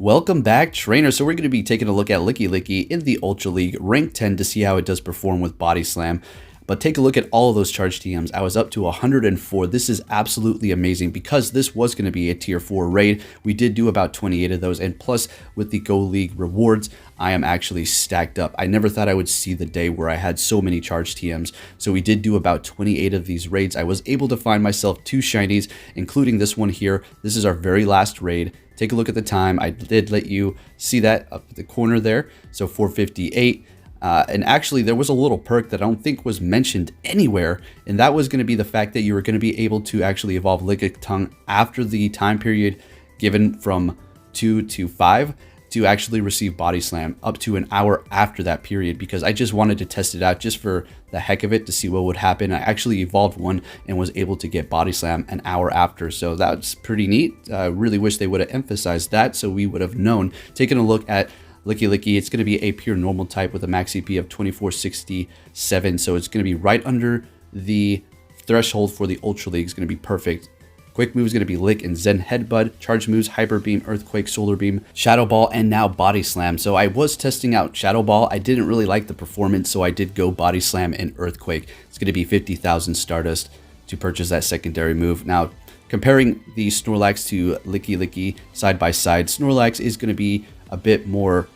Welcome back, trainers. So we're going to be taking a look at Lickilicky in the Ultra League, rank 10, to see how it does perform with Body Slam. But take a look at all of those charge TMs. I was up to 104. This is absolutely amazing because this was going to be a tier 4 raid. We did do about 28 of those, and plus with the Go League rewards, I am actually stacked up. I never thought I would see the day where I had so many charge TMs. So we did do about 28 of these raids. I was able to find myself 2 shinies, including this one here. This is our very last raid. Take a look at the time. I did let you see that up at the corner there. So 4:58. And actually, there was a little perk that I don't think was mentioned anywhere, and that was going to be the fact that you were going to be able to actually evolve Lickitung after the time period given from 2 to 5 to actually receive Body Slam up to an hour after that period, because I just wanted to test it out just for the heck of it to see what would happen. I actually evolved one and was able to get Body Slam an hour after, so that's pretty neat. I really wish they would have emphasized that so we would have known. Taking a look at Lickilicky, it's going to be a pure normal type with a max CP of 2467, so it's going to be right under the threshold for the Ultra League. It's going to be perfect. Quick move is going to be Lick and Zen Headbutt. Charge moves, Hyper Beam, Earthquake, Solar Beam, Shadow Ball, and now Body Slam. So I was testing out Shadow Ball. I didn't really like the performance, so I did go Body Slam and Earthquake. It's going to be 50,000 Stardust to purchase that secondary move. Now, comparing the Snorlax to Lickilicky side by side, Snorlax is going to be a bit more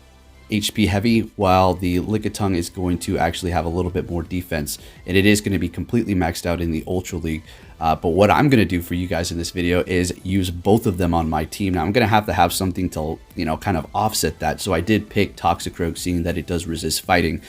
HP heavy, while the Lickitung is going to actually have a little bit more defense, and it is going to be completely maxed out in the Ultra League. But what I'm going to do for you guys in this video is use both of them on my team. Now I'm going to have something to, kind of offset that. So I did pick Toxicroak, seeing that it does resist fighting.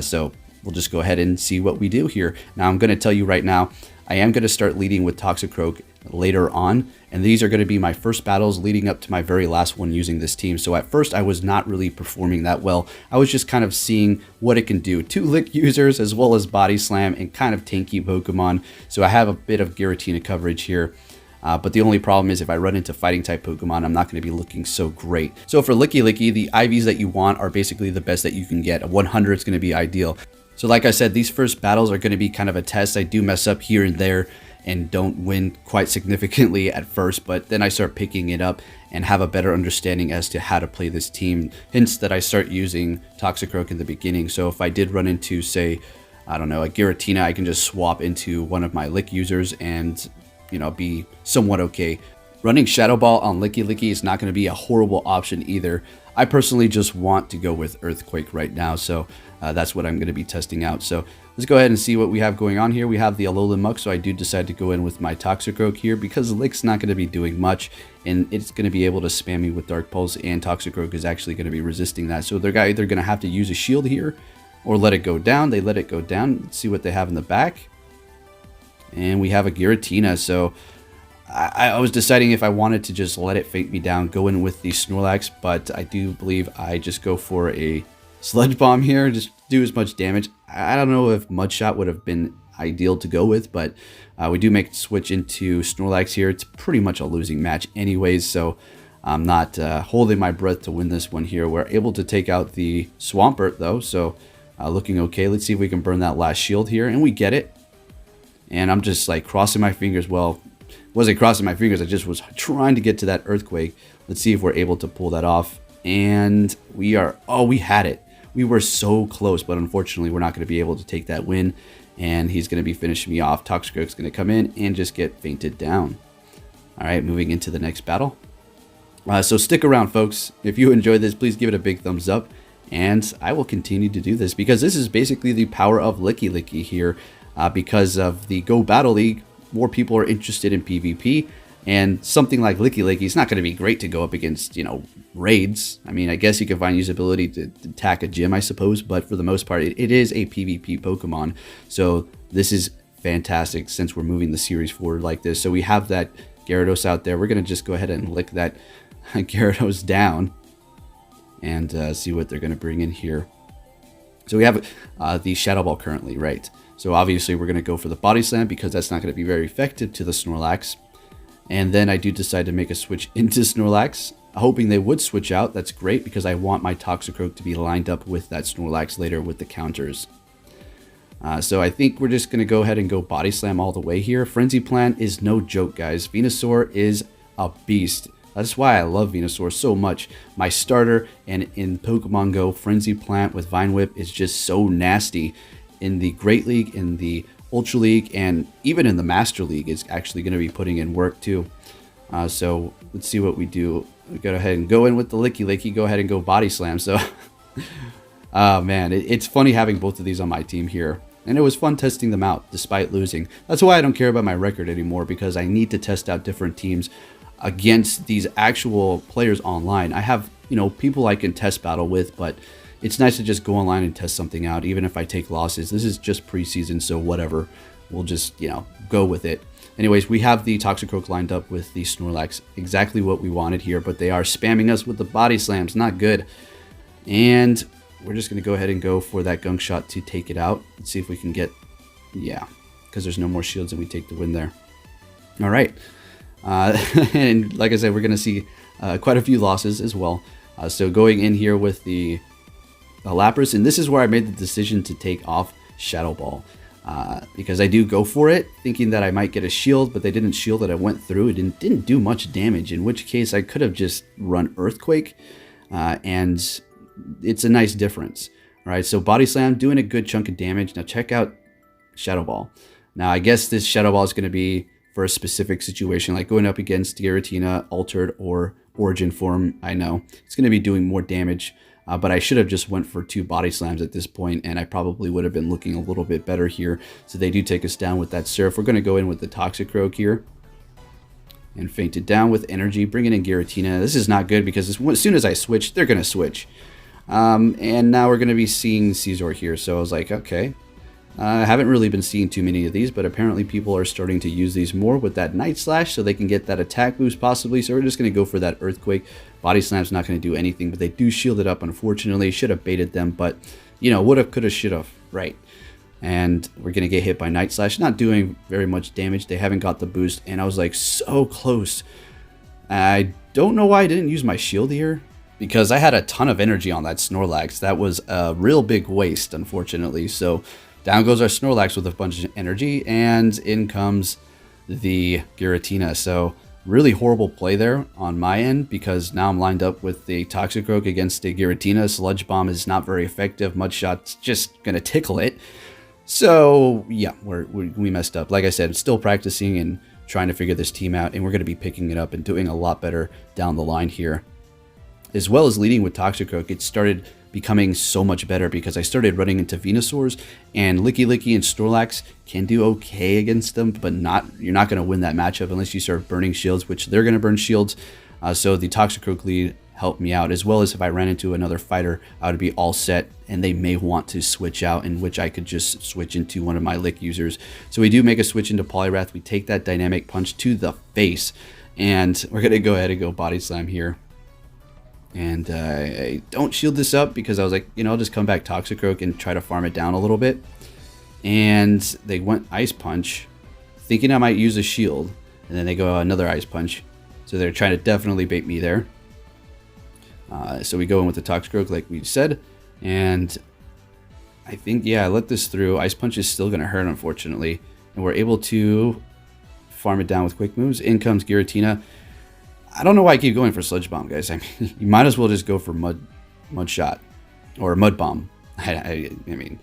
So we'll just go ahead and see what we do here. Now I'm going to tell you right now, I am going to start leading with Toxicroak later on, and these are going to be my first battles leading up to my very last one using this team. So at first I was not really performing that well. I was just kind of seeing what it can do. 2 Lick users as well as Body Slam and kind of tanky Pokemon. So I have a bit of Giratina coverage here. But the only problem is if I run into fighting type Pokemon, I'm not going to be looking so great. So for Lickilicky, the IVs that you want are basically the best that you can get. A 100 is going to be ideal. So like I said, these first battles are going to be kind of a test. I do mess up here and there and don't win quite significantly at first, but then I start picking it up and have a better understanding as to how to play this team. Hence that I start using Toxicroak in the beginning. So if I did run into, say, I don't know, a Giratina, I can just swap into one of my Lick users and, be somewhat okay. Running Shadow Ball on Lickilicky is not going to be a horrible option either. I personally just want to go with Earthquake right now, so that's what I'm going to be testing out. So let's go ahead and see what we have going on here. We have the Alolan Muck, so I do decide to go in with my Toxicroak here because Lick's not going to be doing much, and it's going to be able to spam me with Dark Pulse, and Toxicroak is actually going to be resisting that. So they're either going to have to use a shield here or let it go down. They let it go down. Let's see what they have in the back. And we have a Giratina, so I was deciding if I wanted to just let it fake me down, go in with the Snorlax, but I do believe I just go for a Sludge Bomb here, just do as much damage. I don't know if Mud Shot would have been ideal to go with, but we do make the switch into Snorlax here. It's pretty much a losing match anyways, so I'm not holding my breath to win this one here. We're able to take out the Swampert though, so looking okay. Let's see if we can burn that last shield here, and we get it. And I'm just like crossing my fingers. Well, wasn't crossing my fingers, I just was trying to get to that Earthquake. Let's see if we're able to pull that off. And we had it. We were so close, but unfortunately we're not going to be able to take that win, and he's going to be finishing me off. Toxicroak's going to come in and just get fainted down. All right, moving into the next battle. So stick around, folks. If you enjoyed this, please give it a big thumbs up, and I will continue to do this because this is basically the power of Lickilicky here. Because of the Go Battle League, more people are interested in PvP, and something like Lickilicky is not going to be great to go up against, raids. I mean, I guess you can find usability to attack a gym, I suppose, but for the most part, it is a PvP Pokemon. So this is fantastic since we're moving the series forward like this. So we have that Gyarados out there. We're going to just go ahead and lick that Gyarados down and see what they're going to bring in here. So we have the Shadow Ball currently, right? So obviously we're going to go for the Body Slam because that's not going to be very effective to the Snorlax. And then I do decide to make a switch into Snorlax, hoping they would switch out. That's great because I want my Toxicroak to be lined up with that Snorlax later with the counters. So I think we're just going to go ahead and go Body Slam all the way here. Frenzy Plant is no joke, guys. Venusaur is a beast. That's why I love Venusaur so much. My starter and in Pokemon Go, Frenzy Plant with Vine Whip is just so nasty. In the Great League, in the Ultra League, and even in the Master League is actually going to be putting in work too. So let's see what we do. We go ahead and go in with the Lickilicky, go ahead and go Body Slam. So, oh man, it's funny having both of these on my team here. And it was fun testing them out despite losing. That's why I don't care about my record anymore, because I need to test out different teams against these actual players online. I have, people I can test battle with, but it's nice to just go online and test something out, even if I take losses. This is just preseason, so whatever. We'll just, go with it. Anyways, we have the Toxicroak lined up with the Snorlax. Exactly what we wanted here, but they are spamming us with the Body Slams. Not good. And we're just going to go ahead and go for that Gunk Shot to take it out. Let's see if we can get... Yeah, because there's no more shields and we take the win there. All right. And like I said, we're going to see quite a few losses as well. So going in here with the Lapras, and this is where I made the decision to take off Shadow Ball. Because I do go for it, thinking that I might get a shield, but they didn't shield it. I went through it and didn't do much damage, in which case I could have just run Earthquake, and it's a nice difference. All right, so Body Slam doing a good chunk of damage. Now check out Shadow Ball. Now I guess this Shadow Ball is going to be for a specific situation, like going up against Giratina, Altered, or Origin form. I know it's going to be doing more damage. But I should have just went for 2 Body Slams at this point, and I probably would have been looking a little bit better here. So they do take us down with that Surf. We're going to go in with the Toxicroak here and feint it down with Energy, bringing in Giratina. This is not good because as soon as I switch, they're going to switch. And now we're going to be seeing Scizor here. So I was like, okay. I haven't really been seeing too many of these, but apparently people are starting to use these more with that Night Slash so they can get that attack boost possibly. So we're just going to go for that Earthquake. Body Slam's not going to do anything, but they do shield it up, unfortunately. Should have baited them, but, woulda, coulda, shoulda, right. And we're going to get hit by Night Slash. Not doing very much damage. They haven't got the boost, and I was like so close. I don't know why I didn't use my shield here, because I had a ton of energy on that Snorlax. That was a real big waste, unfortunately. So down goes our Snorlax with a bunch of energy, and in comes the Giratina. So really horrible play there on my end, because now I'm lined up with the Toxicroak against the Giratina. Sludge Bomb is not very effective. Mud Shot's just going to tickle it. So yeah, we messed up. Like I said, still practicing and trying to figure this team out, and we're going to be picking it up and doing a lot better down the line here. As well as leading with Toxicroak, it started becoming so much better because I started running into Venusaurs, and Lickilicky and Snorlax can do okay against them, but you're not going to win that matchup unless you start burning shields, which they're going to burn shields. So the Toxicroak lead helped me out, as well as if I ran into another fighter, I would be all set, and they may want to switch out, in which I could just switch into one of my Lick users. So we do make a switch into Poliwrath. We take that Dynamic Punch to the face, and we're going to go ahead and go Body Slam here. And I don't shield this up because I was like, I'll just come back Toxicroak and try to farm it down a little bit. And they went Ice Punch, thinking I might use a shield. And then they go another Ice Punch. So they're trying to definitely bait me there. So we go in with the Toxicroak like we said. And I think, yeah, I let this through. Ice Punch is still going to hurt, unfortunately. And we're able to farm it down with quick moves. In comes Giratina. I don't know why I keep going for Sludge Bomb, guys. I mean, you might as well just go for Mud Shot or Mud Bomb. I mean,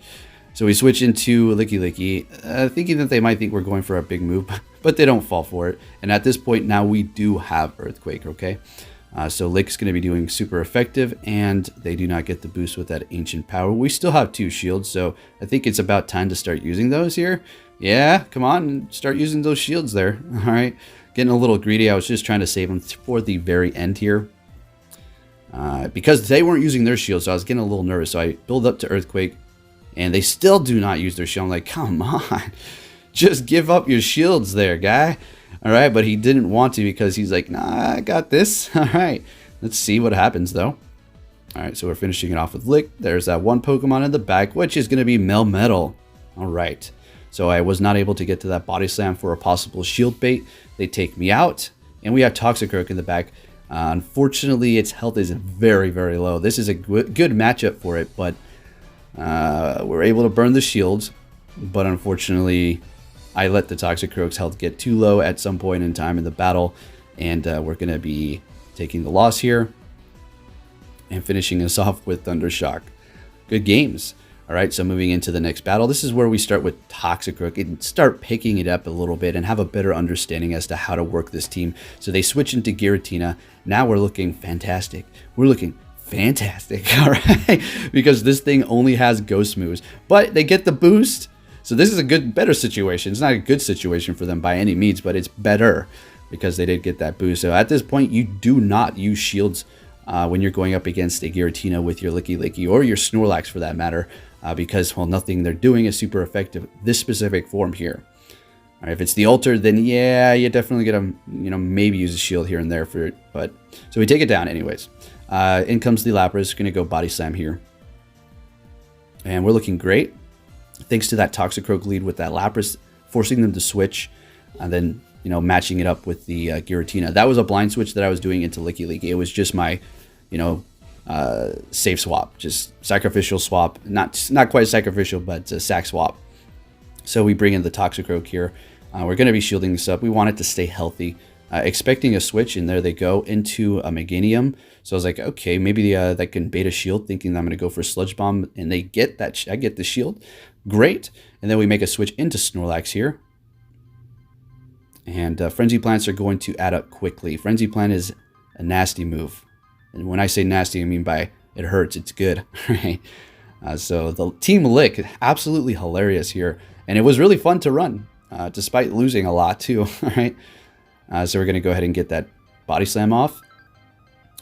so we switch into Lickilicky, thinking that they might think we're going for a big move, but they don't fall for it. And at this point now, we do have Earthquake, okay? So Lick's going to be doing super effective, and they do not get the boost with that Ancient Power. We still have 2 shields, so I think it's about time to start using those here. Yeah, come on, start using those shields there. All right. Getting a little greedy. I was just trying to save them for the very end here. Because they weren't using their shield, so I was getting a little nervous. So I build up to Earthquake, and they still do not use their shield. I'm like, come on. Just give up your shields there, guy. All right, but he didn't want to because he's like, nah, I got this. All right, let's see what happens, though. All right, so we're finishing it off with Lick. There's that one Pokemon in the back, which is going to be Melmetal. All right. So I was not able to get to that Body Slam for a possible shield bait. They take me out, and we have Toxicroak in the back. Unfortunately, its health is very, very low. This is a good matchup for it, but we're able to burn the shields. But unfortunately, I let the Toxicroak's health get too low at some point in time in the battle, and we're going to be taking the loss here and finishing us off with Thundershock. Good games. All right, so moving into the next battle, this is where we start with Toxicroak and start picking it up a little bit and have a better understanding as to how to work this team. So they switch into Giratina. Now we're looking fantastic. We're looking fantastic, all right? Because this thing only has ghost moves, but they get the boost. So this is a better situation. It's not a good situation for them by any means, but it's better because they did get that boost. So at this point, you do not use shields when you're going up against a Giratina with your Lickilicky or your Snorlax for that matter. Because, well, nothing they're doing is super effective. This specific form here. All right, if it's the Alter, then yeah, you're definitely gonna, maybe use a shield here and there for it. But so we take it down anyways. In comes the Lapras. Gonna go Body Slam here, and we're looking great thanks to that Toxicroak lead with that Lapras, forcing them to switch, and then matching it up with the Giratina. That was a blind switch that I was doing into Lickilicky. It was just my, safe swap, just sacrificial swap, not quite sacrificial, but sac swap. So we bring in the Toxicroak here. We're going to be shielding this up. We want it to stay healthy, expecting a switch, and there they go into a Meganium. So I was like, okay, maybe that can bait a shield, thinking that I'm going to go for Sludge Bomb, and they get that. I get the shield, great. And then we make a switch into Snorlax here, and Frenzy Plants are going to add up quickly. Frenzy Plant is a nasty move. And when I say nasty, I mean by it hurts, it's good, right? So the Team Lick, absolutely hilarious here. And it was really fun to run, despite losing a lot too, right? So we're going to go ahead and get that Body Slam off.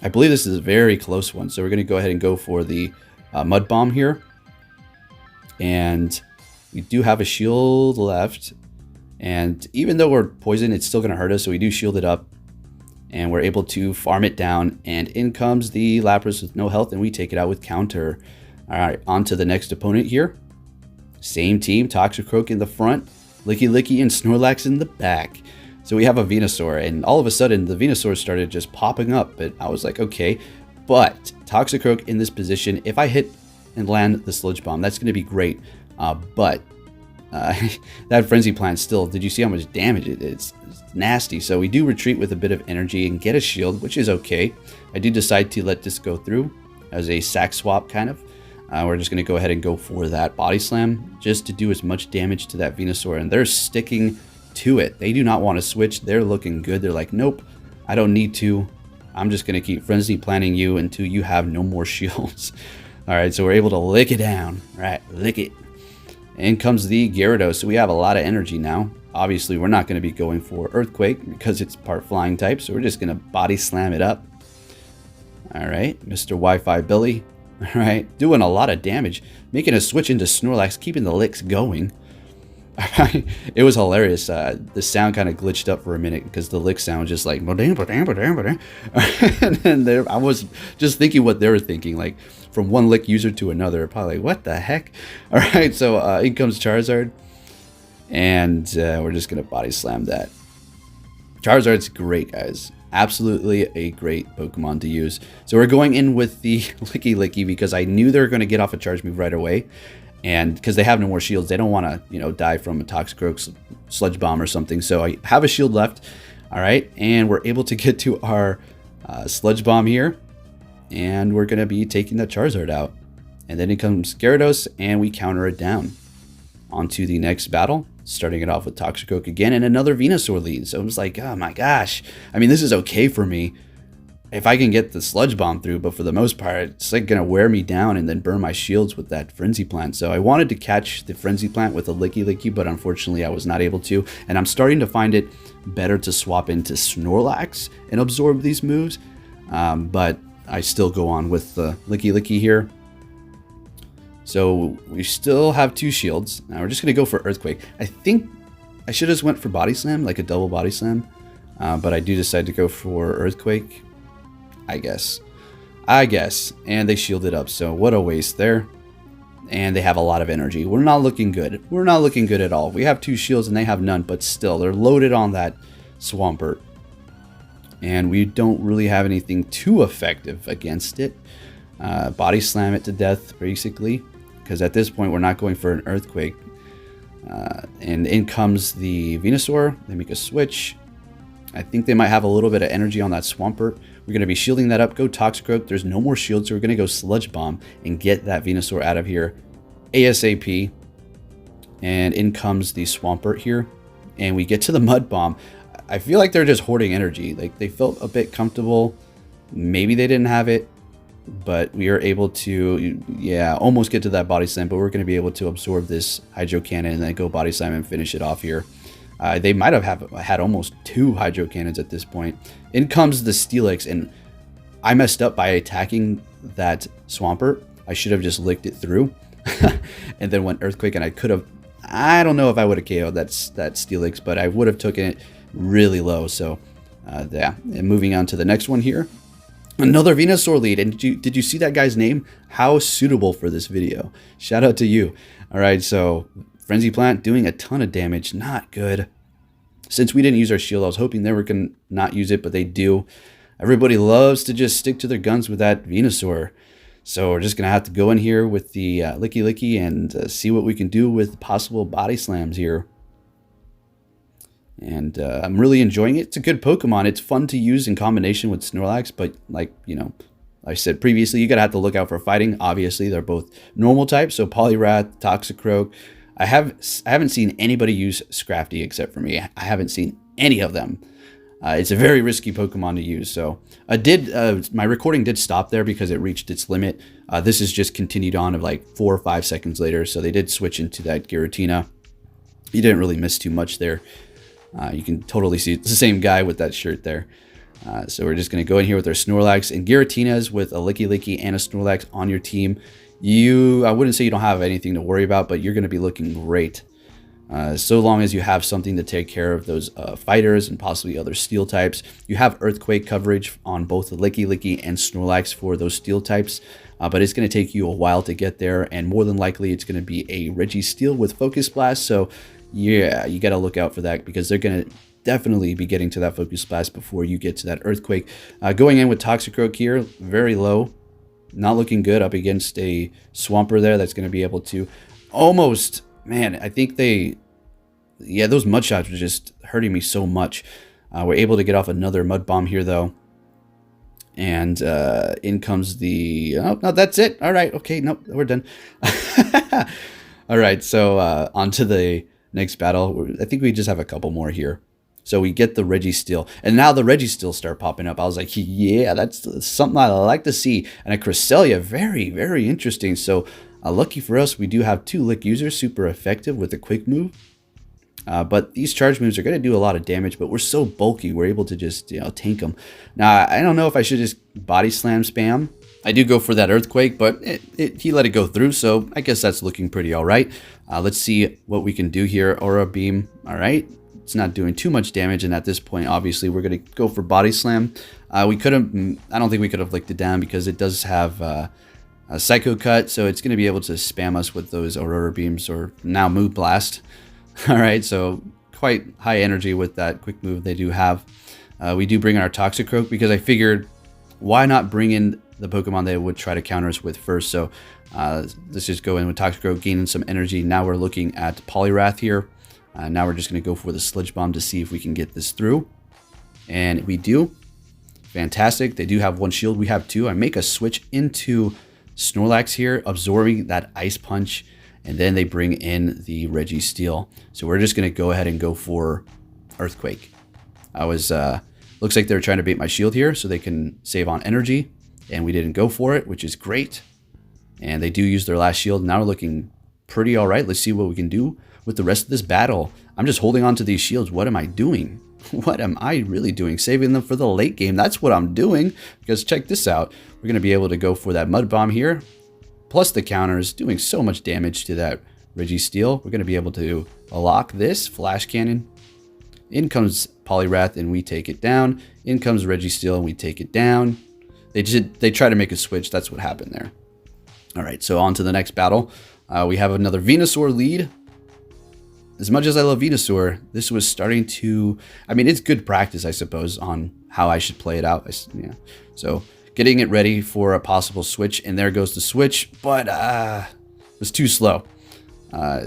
I believe this is a very close one. So we're going to go ahead and go for the Mud Bomb here. And we do have a shield left. And even though we're poisoned, it's still going to hurt us. So we do shield it up. And we're able to farm it down. And in comes the Lapras with no health. And we take it out with counter. All right, on to the next opponent here. Same team, Toxicroak in the front, Lickilicky and Snorlax in the back. So we have a Venusaur. And all of a sudden, the Venusaur started just popping up. But I was like, okay. But Toxicroak in this position, if I hit and land the Sludge Bomb, that's going to be great. That Frenzy Plant still, did you see how much damage it's nasty? So we do retreat with a bit of energy and get a shield, which is okay. I do decide to let this go through as a sac swap kind of. We're just going to go ahead and go for that Body Slam just to do as much damage to that Venusaur. And they're sticking to it. They do not want to switch. They're looking good. They're like, nope, I don't need to. I'm just going to keep Frenzy Planting you until you have no more shields. All right, so we're able to lick it down. All right, lick it. In comes the Gyarados, so we have a lot of energy now. Obviously, we're not going to be going for Earthquake because it's part flying type, so we're just going to Body Slam it up. All right, Mr. Wi-Fi Billy. All right, doing a lot of damage, making a switch into Snorlax, keeping the licks going. All right, it was hilarious. The sound kind of glitched up for a minute because the lick sound was just like, and then I was just thinking what they were thinking, like from one lick user to another, probably like, what the heck? All right, so in comes Charizard, and we're just gonna Body Slam that. Charizard's great, guys. Absolutely a great Pokemon to use. So we're going in with the Lickilicky because I knew they were going to get off a charge move right away. And because they have no more shields, they don't want to, die from a Toxicroak Sludge Bomb or something. So I have a shield left. All right. And we're able to get to our Sludge Bomb here. And we're going to be taking the Charizard out. And then it comes Gyarados and we counter it down. On to the next battle. Starting it off with Toxicroak again and another Venusaur lead. So it was like, oh my gosh. I mean, this is okay for me if I can get the Sludge Bomb through, but for the most part, it's like going to wear me down and then burn my shields with that Frenzy Plant. So I wanted to catch the Frenzy Plant with a Lickilicky, but unfortunately I was not able to. And I'm starting to find it better to swap into Snorlax and absorb these moves. But I still go on with the Lickilicky here. So we still have two shields. Now we're just going to go for Earthquake. I think I should have just went for Body Slam, like a double Body Slam. But I do decide to go for Earthquake. I guess. And they shielded up. So what a waste there. And they have a lot of energy. We're not looking good. We're not looking good at all. We have two shields and they have none. But still, they're loaded on that Swampert. And we don't really have anything too effective against it. Body Slam it to death, basically. Because at this point, we're not going for an Earthquake. And in comes the Venusaur. They make a switch. I think they might have a little bit of energy on that Swampert. We're going to be shielding that up. Go Toxicroak. There's no more shield, so we're going to go Sludge Bomb and get that Venusaur out of here ASAP. And in comes the Swampert here. And we get to the Mud Bomb. I feel like they're just hoarding energy. Like, they felt a bit comfortable. Maybe they didn't have it. But we are able to, yeah, almost get to that Body Slam. But we're going to be able to absorb this Hydro Cannon and then go Body Slam and finish it off here. They might have had almost 2 Hydro Cannons at this point. In comes the Steelix, and I messed up by attacking that Swampert. I should have just licked it through. And then went Earthquake, and I could have, I don't know if I would have KO'd that Steelix, but I would have taken it really low. So, yeah. And moving on to the next one here. Another Venusaur lead, and did you see that guy's name? How suitable for this video. Shout out to you. All right, so Frenzy Plant doing a ton of damage. Not good. Since we didn't use our shield, I was hoping they were going to not use it, but they do. Everybody loves to just stick to their guns with that Venusaur. So we're just going to have to go in here with the Lickilicky and see what we can do with possible Body Slams here. And I'm really enjoying it. It's a good Pokemon. It's fun to use in combination with Snorlax, but like, you know, I said previously, you got to have to look out for fighting. Obviously, they're both normal types, so Poliwrath, Toxicroak. I haven't seen anybody use Scrafty except for me. I haven't seen any of them. It's a very risky Pokemon to use, so my recording did stop there because it reached its limit. This is just continued on of like 4 or 5 seconds later, so they did switch into that Giratina. You didn't really miss too much there. You can totally see it's the same guy with that shirt there. So we're just going to go in here with our Snorlax and Giratinas with a Lickilicky and a Snorlax on your team. I wouldn't say you don't have anything to worry about, but you're going to be looking great. So long as you have something to take care of those fighters and possibly other steel types. You have Earthquake coverage on both the Lickilicky and Snorlax for those steel types. But it's going to take you a while to get there, and more than likely it's going to be a Registeel with Focus Blast. So yeah, you got to look out for that because they're going to definitely be getting to that Focus Blast before you get to that Earthquake. Going in with Toxicroak here, very low. Not looking good up against a Swampert there that's going to be able to almost, man, I think yeah, those mud shots were just hurting me so much. We're able to get off another Mud Bomb here though. And in comes the, oh, no, that's it. All right, okay, nope, we're done. All right, so on to the next battle. I think we just have a couple more here. So we get the Registeel, and now the Registeel start popping up. I was like, yeah, that's something I like to see. And a Cresselia, very, very interesting. So lucky for us, we do have 2 Lick users, super effective with a quick move. But these charge moves are going to do a lot of damage, but we're so bulky, we're able to just, you know, tank them. Now, I don't know if I should just Body Slam spam. I do go for that Earthquake, but he let it go through, so I guess that's looking pretty all right. Let's see what we can do here. Aura Beam, all right. It's not doing too much damage, and at this point, obviously, we're going to go for Body Slam. We could have, I don't think we could have licked it down because it does have a Psycho Cut, so it's going to be able to spam us with those Aurora Beams, or now Mood Blast. All right, so quite high energy with that quick move they do have. We do bring in our Toxicroak because I figured, why not bring in the Pokemon they would try to counter us with first? So let's just go in with Toxicroak, gaining some energy. Now we're looking at Poliwrath here. Now we're just going to go for the Sludge Bomb to see if we can get this through. And we do. Fantastic. They do have 1 shield. We have 2. I make a switch into Snorlax here, absorbing that Ice Punch. And then they bring in the Registeel. So we're just going to go ahead and go for Earthquake. Looks like they're trying to bait my shield here so they can save on energy. And we didn't go for it, which is great. And they do use their last shield. Now we're looking pretty all right. Let's see what we can do with the rest of this battle. I'm just holding on to these shields. What am I doing? What am I really doing? Saving them for the late game. That's what I'm doing. Because check this out. We're going to be able to go for that Mud Bomb here. Plus the counters, doing so much damage to that Registeel. We're going to be able to lock this Flash Cannon. In comes Poliwrath and we take it down. In comes Registeel and we take it down. They try to make a switch. That's what happened there. All right, so on to the next battle. We have another Venusaur lead. As much as I love Venusaur, this was starting to, I mean, it's good practice, I suppose, on how I should play it out. Yeah. So getting it ready for a possible switch, and there goes the switch, but it was too slow.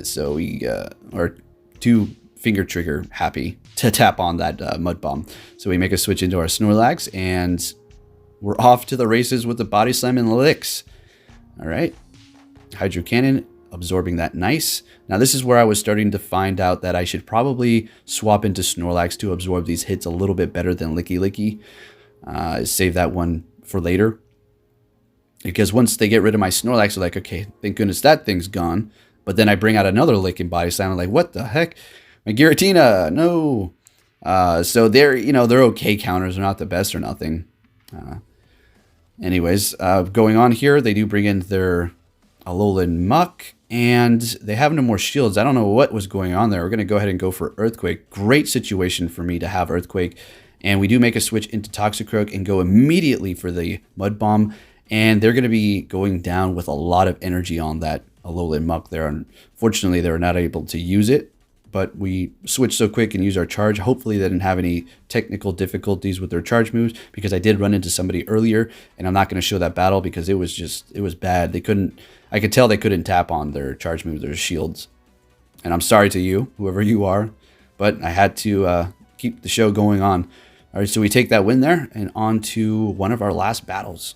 So we are too finger trigger happy to tap on that Mud Bomb. So we make a switch into our Snorlax, and we're off to the races with the Body Slam and Licks. All right. Hydro Cannon, absorbing that nice. Now this is where I was starting to find out that I should probably swap into Snorlax to absorb these hits a little bit better than Lickilicky. Save that one for later. Because once they get rid of my Snorlax, they're like, okay, thank goodness that thing's gone. But then I bring out another Lick and Body Slam. I'm like, what the heck? My Giratina, no. So they're, they're okay counters. They're not the best or nothing. Anyways, going on here, they do bring in their Alolan Muck, and they have no more shields. I don't know what was going on there. We're going to go ahead and go for Earthquake. Great situation for me to have Earthquake. And we do make a switch into Toxicroak and go immediately for the Mud Bomb. And they're going to be going down with a lot of energy on that Alolan Muck there. Unfortunately, they were not able to use it, but we switched so quick and used our charge. Hopefully, they didn't have any technical difficulties with their charge moves, because I did run into somebody earlier, and I'm not going to show that battle because it was bad. I could tell they couldn't tap on their charge moves, their shields. And I'm sorry to you, whoever you are, but I had to keep the show going on. All right, so we take that win there and on to one of our last battles.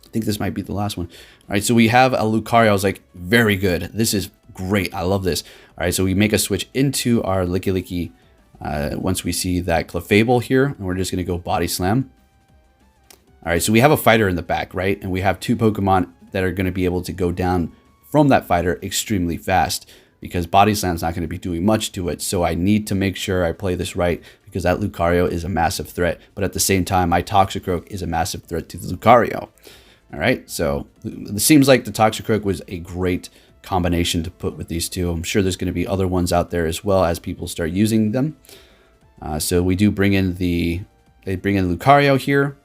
I think this might be the last one. All right, so we have a Lucario. I was like, very good. This is great. I love this. All right, so we make a switch into our Lickilicky once we see that Clefable here, and we're just going to go Body Slam. All right, so we have a fighter in the back, right? And we have two Pokemon that are going to be able to go down from that fighter extremely fast, because Body Slam's not going to be doing much to it. So I need to make sure I play this right, because that Lucario is a massive threat. But at the same time, my Toxicroak is a massive threat to the Lucario. All right, so it seems like the Toxicroak was a great combination to put with these two. I'm sure there's going to be other ones out there as well as people start using them. So we do bring in they bring in Lucario here,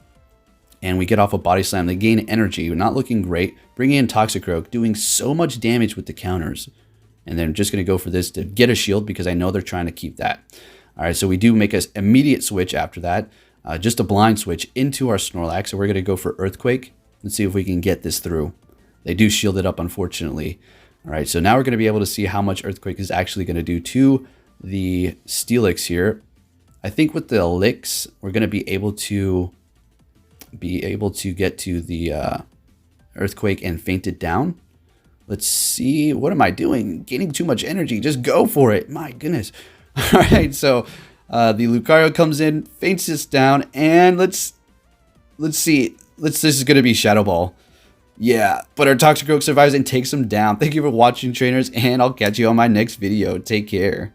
and we get off a Body Slam. They gain energy. We're not looking great. Bringing in Toxicroak, doing so much damage with the counters. And then I'm just going to go for this to get a shield, because I know they're trying to keep that. All right, so we do make an immediate switch after that. Just a blind switch into our Snorlax. So we're going to go for Earthquake. Let's see if we can get this through. They do shield it up, unfortunately. All right, so now we're going to be able to see how much Earthquake is actually going to do to the Steelix here. I think with the Licks, we're going to be able to get to the Earthquake and faint it down. Let's see. What am I doing? Gaining too much energy. Just go for it. My goodness. All right, so the Lucario comes in, faints this down, and let's see. This is going to be Shadow Ball. Yeah, but our Toxicroak survives and takes him down. Thank you for watching, trainers, and I'll catch you on my next video. Take care.